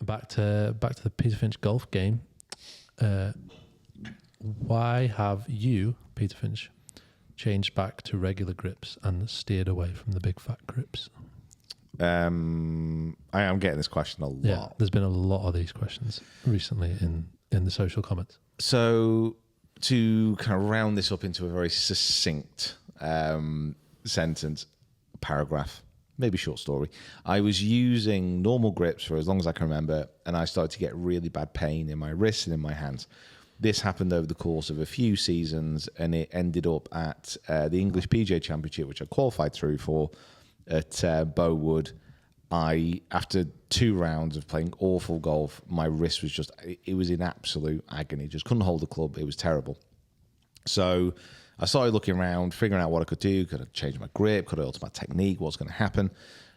back to the Peter Finch golf game. Why have you, Peter Finch, changed back to regular grips and steered away from the big fat grips? I am getting this question a lot. Yeah, there's been a lot of these questions recently in the social comments. So to kind of round this up into a very succinct sentence, paragraph, maybe short story. I was using normal grips for as long as I can remember, and I started to get really bad pain in my wrists and in my hands. This happened over the course of a few seasons, and it ended up at the English PGA Championship, which I qualified through for at Bowood. After 2 rounds of playing awful golf, my wrist was it was in absolute agony. Just couldn't hold the club. It was terrible. So I started looking around, figuring out what I could do. Could I change my grip? Could I alter my technique? What's going to happen?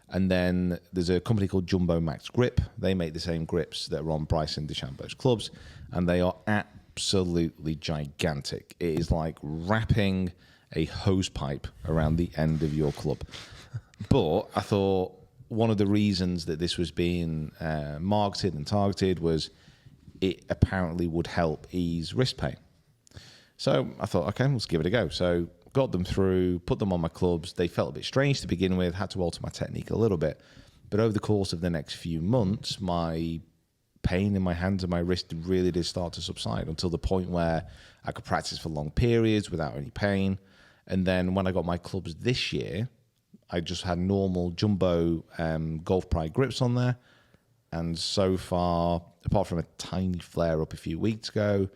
And then there's a company called Jumbo Max Grip. They make the same grips that are on Bryson DeChambeau's clubs, and they are absolutely gigantic. It is like wrapping a hose pipe around the end of your club. But I thought one of the reasons that this was being marketed and targeted was it apparently would help ease wrist pain. So I thought, okay, let's give it a go. So got them through, put them on my clubs. They felt a bit strange to begin with, had to alter my technique a little bit. But over the course of the next few months, my pain in my hands and my wrist really did start to subside until the point where I could practice for long periods without any pain. And then when I got my clubs this year, I just had normal Jumbo Golf Pride grips on there. And so far, apart from a tiny flare-up a few weeks ago,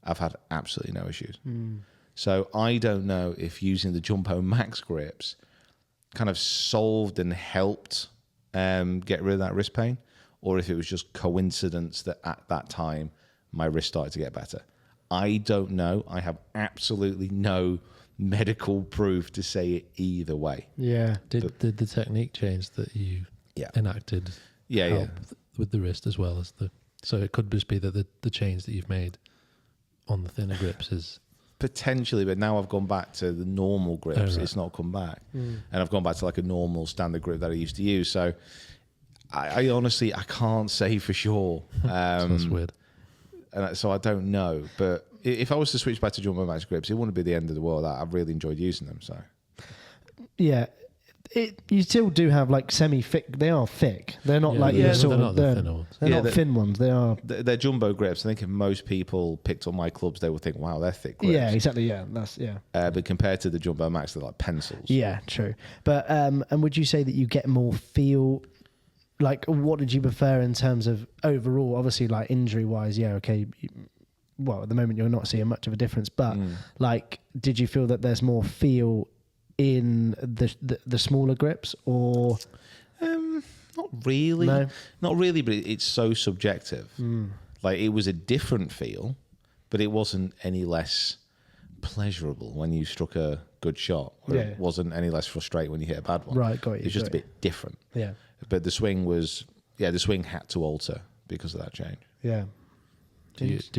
I've had absolutely no issues. So I don't know if using the Jumbo Max grips kind of solved and helped get rid of that wrist pain, or if it was just coincidence that at that time my wrist started to get better. I don't know. I have absolutely no medical proof to say it either way. Yeah. Did the technique change that you enacted help with the wrist as well as the... So it could just be that the change that you've made on the thinner grips is... Potentially, but now I've gone back to the normal grips. Right. It's not come back. And I've gone back to like a normal standard grip that I used to use. So I honestly, I can't say for sure. That's weird. And so I don't know. But if I was to switch back to Jumbo Max grips, it wouldn't be the end of the world. I've really enjoyed using them. So yeah. You still do have like semi-thick. They are thick. They're not like your sort of. They're not thin ones. They are. They're jumbo grips. I think if most people picked up my clubs, they would think, "Wow, they're thick grips." Yeah, exactly. Yeah, but compared to the Jumbo Max, they're like pencils. Yeah, true. But and would you say that you get more feel? Like, what did you prefer in terms of overall? Obviously, like injury-wise, yeah, okay. Well, at the moment, you're not seeing much of a difference. But like, did you feel that there's more feel in the smaller grips, or not really? No? Not really, but it's so subjective. Like, it was a different feel, but it wasn't any less pleasurable when you struck a good shot, or it wasn't any less frustrating when you hit a bad one. Right, got you. It's just a bit different. Yeah, but the swing was the swing had to alter because of that change. Yeah. If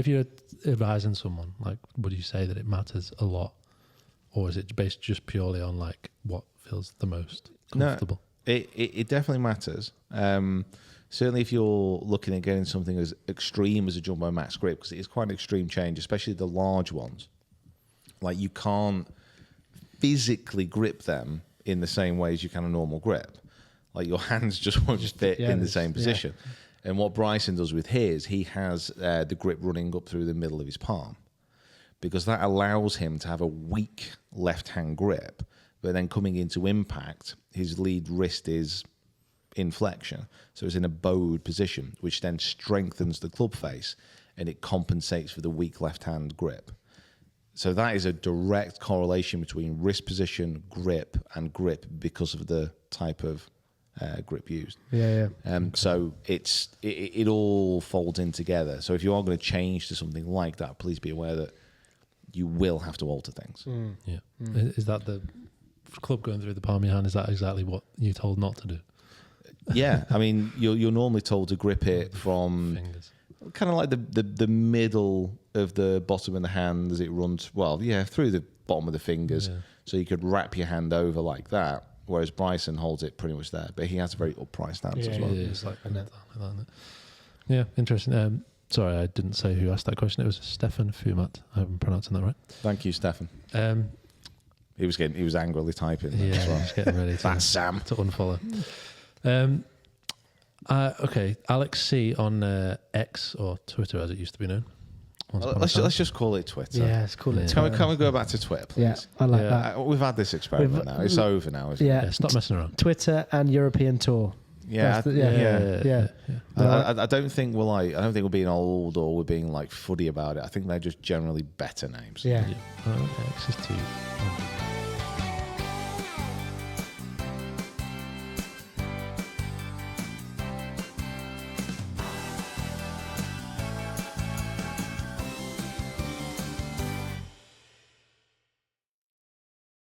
you're advising someone, like, would you say that it matters a lot, or is it based just purely on like what feels the most comfortable? No, it definitely matters. Certainly if you're looking at getting something as extreme as a Jumbo Max grip, because it is quite an extreme change, especially the large ones. Like, you can't physically grip them in the same way as you can a normal grip. Like, your hands just won't fit in the same position. Yeah. And what Bryson does with his, he has the grip running up through the middle of his palm, because that allows him to have a weak left-hand grip, but then coming into impact, his lead wrist is in flexion. So it's in a bowed position, which then strengthens the club face, and it compensates for the weak left-hand grip. So that is a direct correlation between wrist position, grip, and grip because of the type of grip used. So it all folds in together. So if you are going to change to something like that, please be aware that you will have to alter things. Is that the club going through the palm of your hand? Is that exactly what you're told not to do? Yeah, I mean, you're normally told to grip it from fingers, kind of like the middle of the bottom of the hand as it runs. Well, through the bottom of the fingers. Yeah. So you could wrap your hand over like that. whereas Bryson holds it pretty much there, but he has a very upright stance as well. Yeah, it's like that. Yeah, interesting. Sorry, I didn't say who asked that question. It was Stefan Fumat. I haven't pronouncing that right. Thank you, Stefan. He was angrily typing. Yeah, as well. He was getting ready to, That's Sam. to unfollow. Okay, Alex C on X or Twitter as it used to be known. Let's just call it Twitter. Yeah, let's call it Can Twitter. can we go back to Twitter, please? Yeah, I like that. We've had this experiment now. It's over now, isn't Yeah. it? Stop messing around. Twitter and European tour. Yeah, Yeah. I don't think we're being old or we're being like fuddy about it. I think they're just generally better names. Yeah. X is 200.